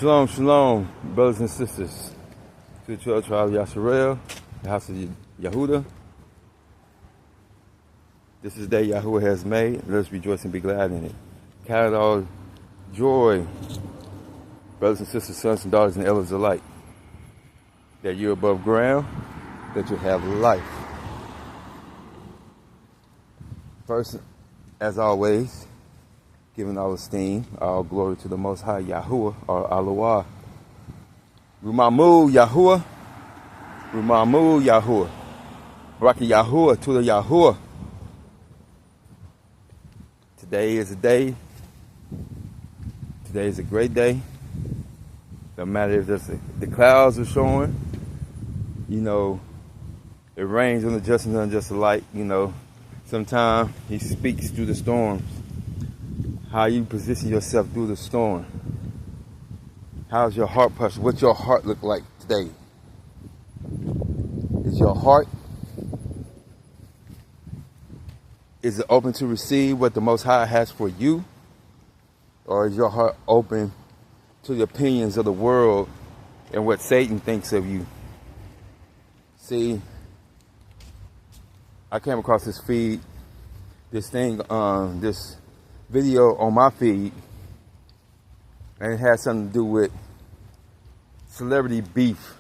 Shalom, shalom, brothers and sisters. To the 12 tribe of Yasharel, the house of Yahudah. This is the day Yahuwah has made. Let us rejoice and be glad in it. Count it all joy, brothers and sisters, sons and daughters, and elders alike, that you're above ground, that you have life. First, as always, giving all esteem, all glory to the Most High Yahuwah, or Alawah. Rumamu Yahuwah, Rumamu Yahuwah, Raki Yahuwah, to the Yahuwah. Today is a day. Today is a great day. No matter if the clouds are showing, it rains on the just and unjust alike. Sometimes He speaks through the storms. How you position yourself through the storm. How's your heart posture? What's your heart look like today? Is your heart, is it open to receive what the Most High has for you? Or is your heart open to the opinions of the world and what Satan thinks of you? See, I came across this feed, this video on my feed, and it had something to do with celebrity beef.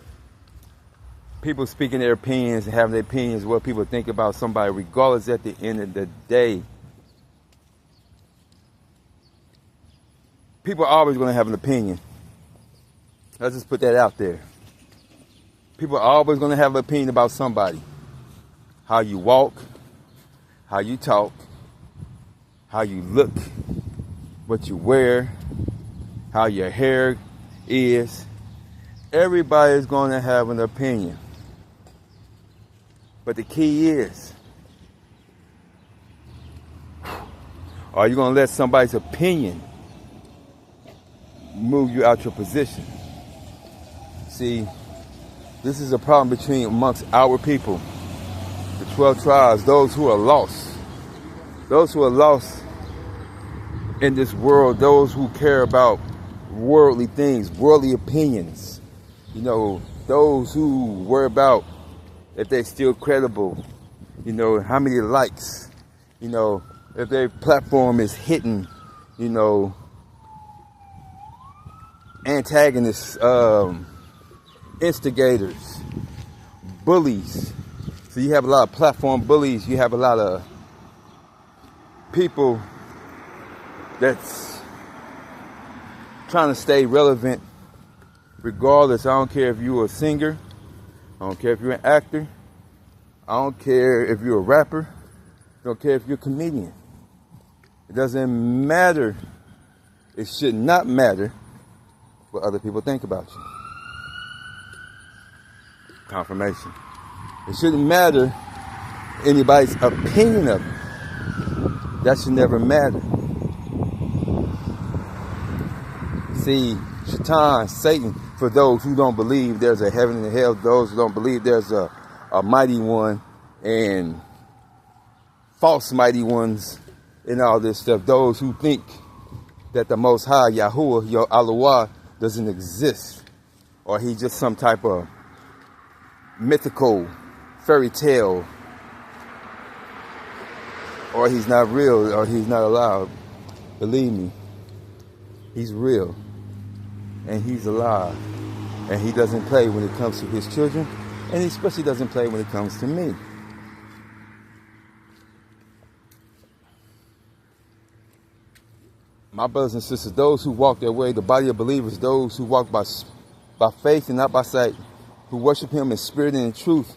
People speaking their opinions and having their opinions, what people think about somebody, regardless at the end of the day. People are always going to have an opinion. Let's just put that out there. People are always going to have an opinion about somebody. How you walk, how you talk, how you look, what you wear, how your hair is. Everybody's going to have an opinion. But the key is, are you going to let somebody's opinion move you out your position? See, this is a problem amongst our people, the 12 tribes, those who are lost. Those who are lost in this world, those who care about worldly things, worldly opinions, those who worry about if they're still credible, how many likes, if their platform is hitting, antagonists, instigators, bullies. So you have a lot of platform bullies, you have a lot of people that's trying to stay relevant regardless. I don't care if you're a singer, I don't care if you're an actor, I don't care if you're a rapper, I don't care if you're a comedian. It doesn't matter. It should not matter what other people think about you. Confirmation. It shouldn't matter anybody's opinion of you. That should never matter. See, Shaitan, Satan, for those who don't believe there's a heaven and a hell, those who don't believe there's a mighty one and false mighty ones and all this stuff, those who think that the Most High, Yahuwah, your Alawah, doesn't exist, or he's just some type of mythical fairy tale, or he's not real, or he's not allowed. Believe me, he's real, and he's alive, and he doesn't play when it comes to his children, and he especially doesn't play when it comes to me. My brothers and sisters, those who walk their way, the body of believers, those who walk by faith and not by sight, who worship him in spirit and in truth,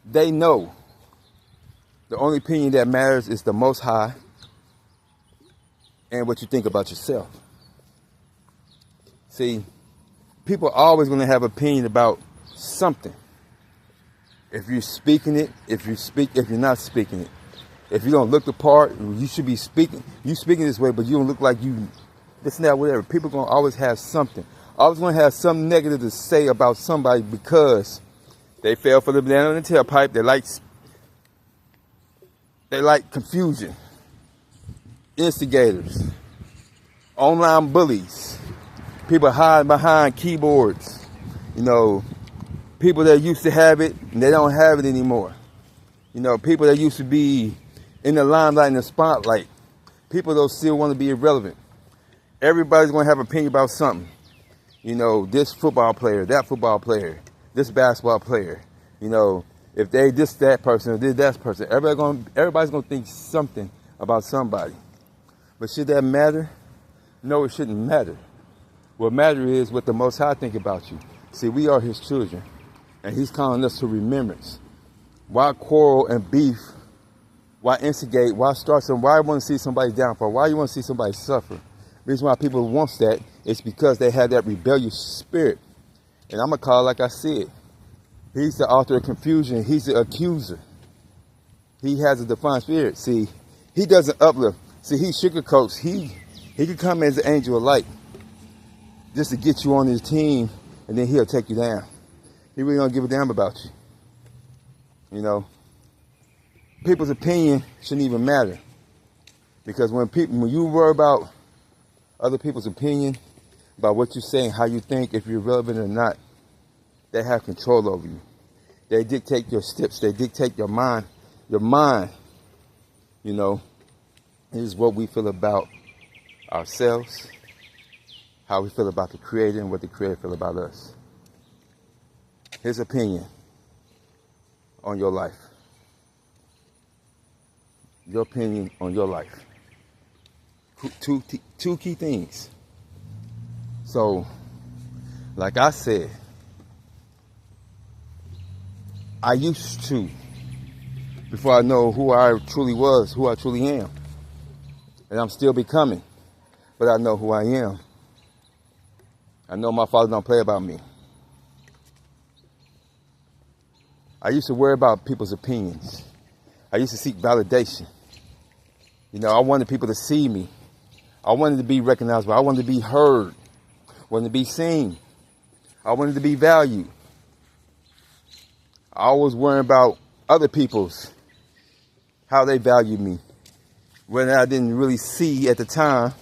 they know the only opinion that matters is the Most High and what you think about yourself. See, people are always going to have opinion about something. If you're speaking it, if you're not speaking it. If you don't look the part, you should be speaking. You speaking this way, but you don't look like you, this and that, whatever. People are going to always have something. Always going to have something negative to say about somebody because they fell for the banana in the tailpipe. They like confusion. Instigators. Online bullies. People hide behind keyboards. You know, people that used to have it, and they don't have it anymore. You know, people that used to be in the limelight and the spotlight. People that still want to be irrelevant. Everybody's going to have an opinion about something. You know, this football player, that football player, this basketball player. You know, if they this that person or this that person, everybody's going to think something about somebody. But should that matter? No, it shouldn't matter. What matters is what the Most High think about you. See, we are His children, and He's calling us to remembrance. Why quarrel and beef? Why instigate? Why start some? Why want to see somebody downfall? Why you want to see somebody suffer? The reason why people want that is because they have that rebellious spirit. And I'm going to call it like I said. He's the author of confusion. He's the accuser. He has a defiant spirit. See, he doesn't uplift. See, he sugarcoats. He can come as an angel of light just to get you on his team, and then he'll take you down. He really don't give a damn about you. You know, people's opinion shouldn't even matter, because when you worry about other people's opinion, about what you say and how you think, if you're relevant or not, they have control over you. They dictate your steps. They dictate your mind. Your mind, you know, is what we feel about ourselves, how we feel about the Creator, and what the Creator feels about us. His opinion on your life. Your opinion on your life. Two key things. So, like I said, I used to, before I know who I truly was, who I truly am. And I'm still becoming, but I know who I am. I know my Father don't play about me. I used to worry about people's opinions. I used to seek validation. You know, I wanted people to see me. I wanted to be recognized. I wanted to be heard. I wanted to be seen. I wanted to be valued. I always worry about other people's, how they value me. When I didn't really see at the time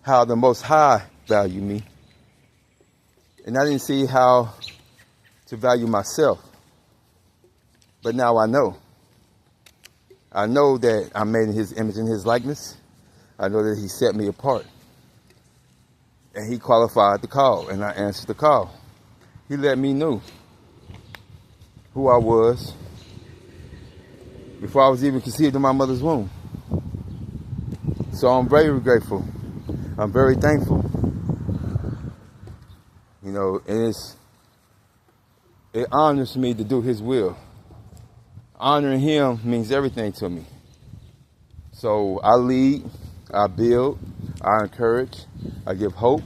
how the Most High valued me. And I didn't see how to value myself. But now I know. I know that I'm made in His image and His likeness. I know that He set me apart. And He qualified the call, and I answered the call. He let me know who I was before I was even conceived in my mother's womb. So I'm very grateful. I'm very thankful. You know, and it honors me to do His will. Honoring Him means everything to me. So I lead, I build, I encourage, I give hope,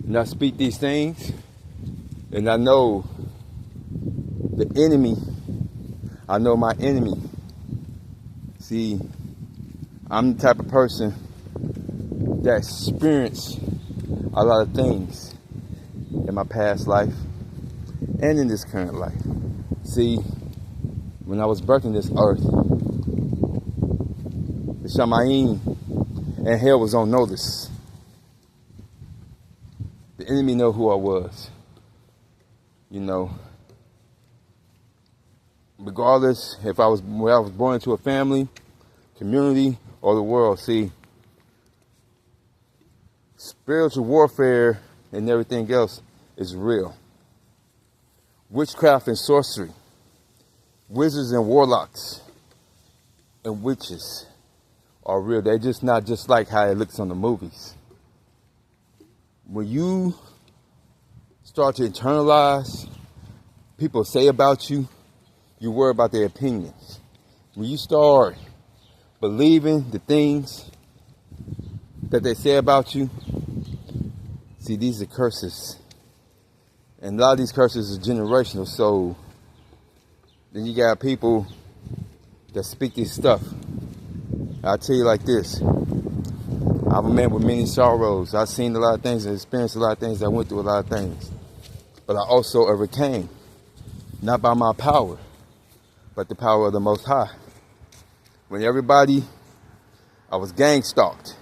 and I speak these things, and I know the enemy, I know my enemy. See, I'm the type of person that experienced a lot of things in my past life and in this current life. See, when I was birthed in this earth, the Shamayim and hell was on notice. The enemy know who I was. You know, regardless if I was born into a family, community, or the world. See, spiritual warfare and everything else is real. Witchcraft and sorcery, wizards and warlocks and witches are real. They're just not just like how it looks on the movies. When you start to internalize people say about you, you worry about their opinions. When you start believing the things that they say about you, see, these are curses. And a lot of these curses are generational. So then you got people that speak this stuff. I'll tell you like this. I'm a man with many sorrows. I've seen a lot of things and experienced a lot of things. I went through a lot of things. But I also overcame. Not by my power, but the power of the Most High. When I was gang stalked.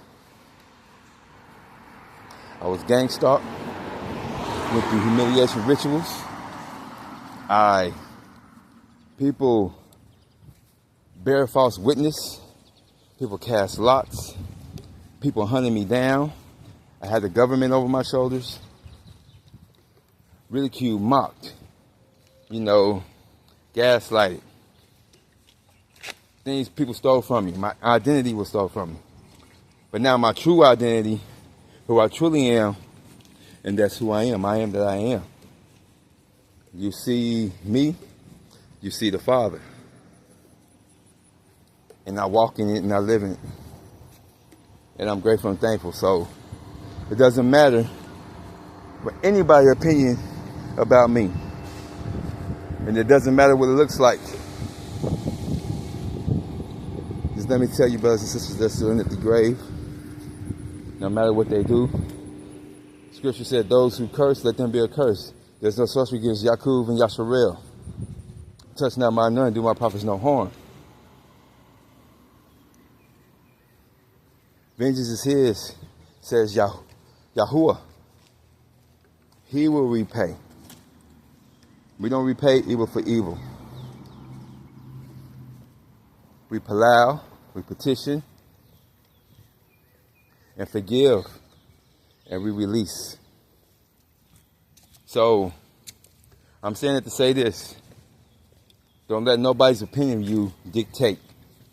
I was gang stalked, went through humiliation rituals. People bear false witness. People cast lots. People hunted me down. I had the government over my shoulders. Ridiculed, mocked, gaslighted. Things people stole from me. My identity was stolen from me. But now my true identity, who I truly am, and that's who I am. I am that I am. You see me, you see the Father. And I walk in it and I live in it. And I'm grateful and thankful. So it doesn't matter what anybody's opinion about me. And it doesn't matter what it looks like. Just let me tell you, brothers and sisters, that's still in the grave. No matter what they do. Scripture said, those who curse, let them be accursed. There's no sorcery against Yaakov and Yasharel. Touch not my none, do my prophets no harm. Vengeance is his, says Yahuwah. He will repay. We don't repay evil for evil. We palau, we petition, and forgive, and we release. So, I'm saying it to say this. Don't let nobody's opinion of you dictate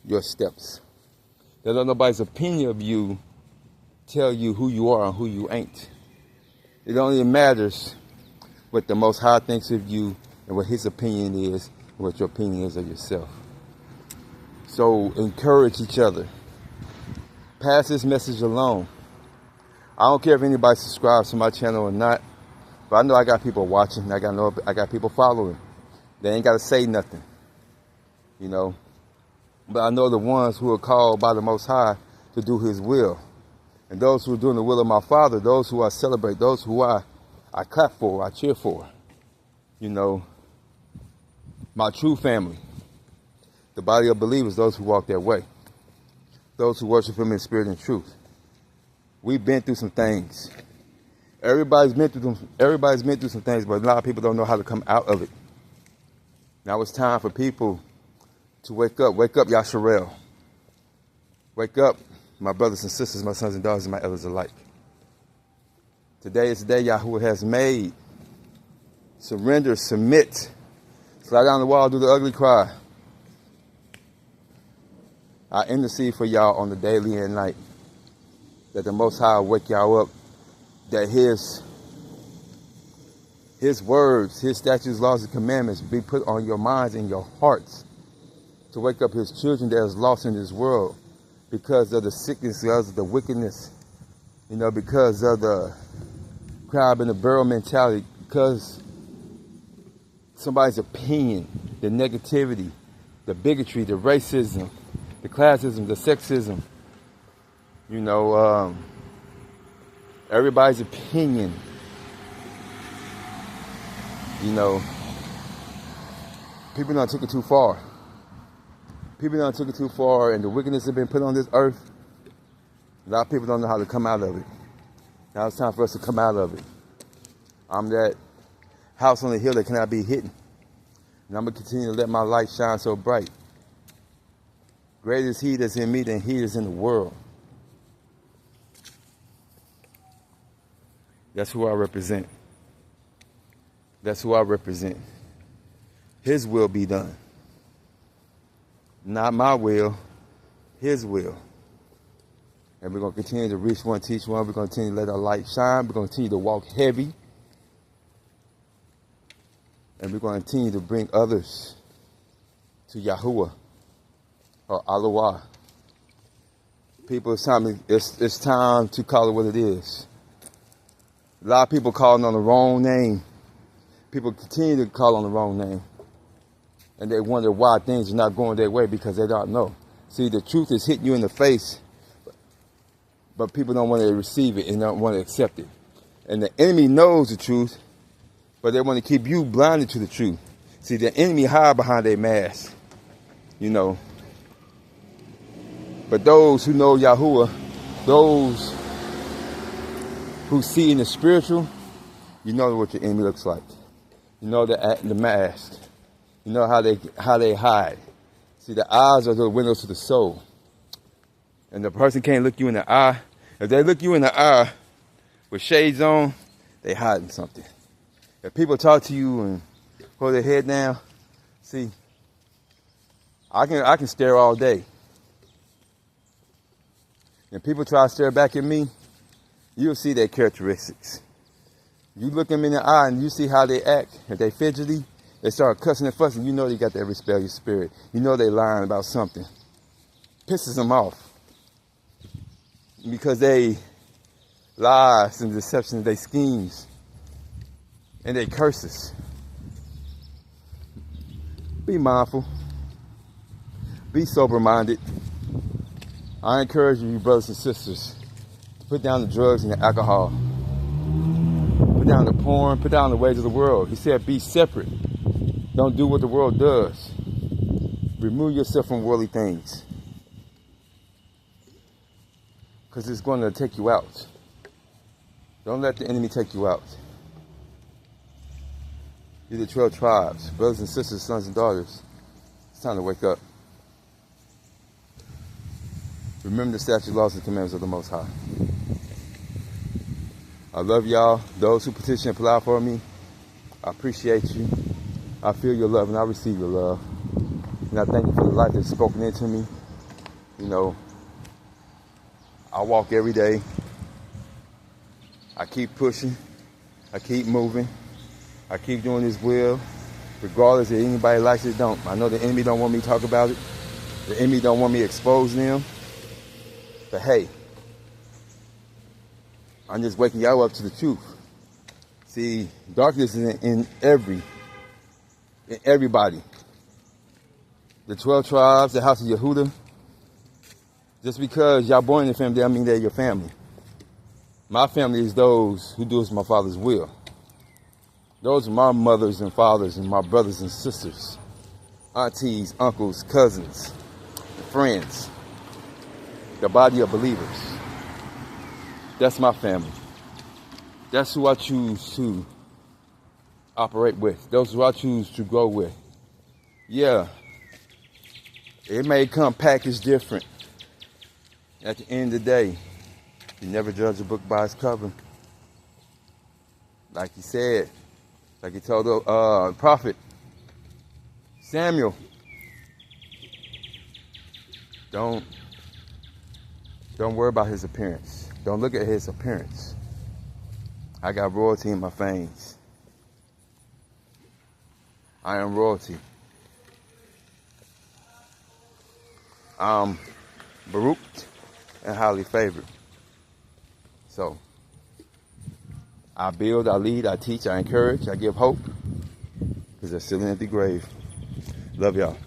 your steps. Don't let nobody's opinion of you tell you who you are and who you ain't. It only matters what the Most High thinks of you and what his opinion is and what your opinion is of yourself. So encourage each other. Pass this message along. I don't care if anybody subscribes to my channel or not, but I know I got people watching. I got people following. They ain't got to say nothing, But I know the ones who are called by the Most High to do his will. And those who are doing the will of my Father, those who I celebrate, those who I clap for, I cheer for. My true family. The body of believers, those who walk their way. Those who worship him in spirit and truth. We've been through some things. Everybody's been through some things, but a lot of people don't know how to come out of it. Now it's time for people to wake up. Wake up, Yasharel. Wake up, my brothers and sisters, my sons and daughters, and my elders alike. Today is the day Yahuwah has made. Surrender, submit. Slide down the wall, do the ugly cry. I intercede for y'all on the daily and night. That the Most High will wake y'all up. That his words, his statutes, laws, and commandments be put on your minds and your hearts. To wake up his children that is lost in this world. Because of the sickness, because of the wickedness. Because of the crab in the barrel mentality. Because somebody's opinion, the negativity, the bigotry, the racism, the classism, the sexism, everybody's opinion, people done took it too far. People done took it too far, and the wickedness that been put on this earth, a lot of people don't know how to come out of it. Now it's time for us to come out of it. I'm that house on the hill that cannot be hidden. And I'm going to continue to let my light shine so bright. Greater is he that's in me than he is in the world. That's who I represent. That's who I represent. His will be done. Not my will, his will. And we're going to continue to reach one, teach one. We're going to continue to let our light shine. We're going to continue to walk heavy. And we're going to continue to bring others to Yahuwah or Allah. People, it's time to call it what it is. A lot of people calling on the wrong name. People continue to call on the wrong name. And they wonder why things are not going their way because they don't know. See, the truth is hitting you in the face, but people don't want to receive it and don't want to accept it. And the enemy knows the truth, but they want to keep you blinded to the truth. See, the enemy hide behind their mask, But those who know Yahuwah, those who see in the spiritual, you know what your enemy looks like. You know the mask. You know how they hide. See, the eyes are the windows to the soul. And the person can't look you in the eye. If they look you in the eye with shades on, they hiding something. If people talk to you and hold their head down, see, I can stare all day. If people try to stare back at me, you'll see their characteristics. You look them in the eye and you see how they act. If they fidgety, they start cussing and fussing, you know they got that rebellious spirit. You know they lying about something. Pisses them off. Because they lies and deceptions, they schemes, and they curses. Be mindful. Be sober-minded. I encourage you, brothers and sisters, to put down the drugs and the alcohol. Put down the porn, put down the ways of the world. He said, be separate. Don't do what the world does. Remove yourself from worldly things. Because it's going to take you out. Don't let the enemy take you out. You're the 12 tribes, brothers and sisters, sons and daughters. It's time to wake up. Remember the statutes, laws, and commandments of the Most High. I love y'all. Those who petition and apply for me, I appreciate you. I feel your love and I receive your love. And I thank you for the life that's spoken into me. You know, I walk every day. I keep pushing. I keep moving. I keep doing His will, regardless if anybody likes it or don't. I know the enemy don't want me to talk about it. The enemy don't want me to expose them. But hey, I'm just waking y'all up to the truth. See, darkness is in everybody. The 12 tribes, the house of Yehuda. Just because y'all born in the family, doesn't mean they're your family. My family is those who do my Father's will. Those are my mothers and fathers and my brothers and sisters, aunties, uncles, cousins, friends, the body of believers. That's my family. That's who I choose to operate with. Those who I choose to grow with. Yeah, it may come packaged different. At the end of the day, you never judge a book by its cover. Like he said, like he told the prophet Samuel, don't worry about his appearance. Don't look at his appearance. I got royalty in my veins. I am royalty. I'm Baruch and highly favored. So, I build, I lead, I teach, I encourage, I give hope. Because there's still an empty grave. Love y'all.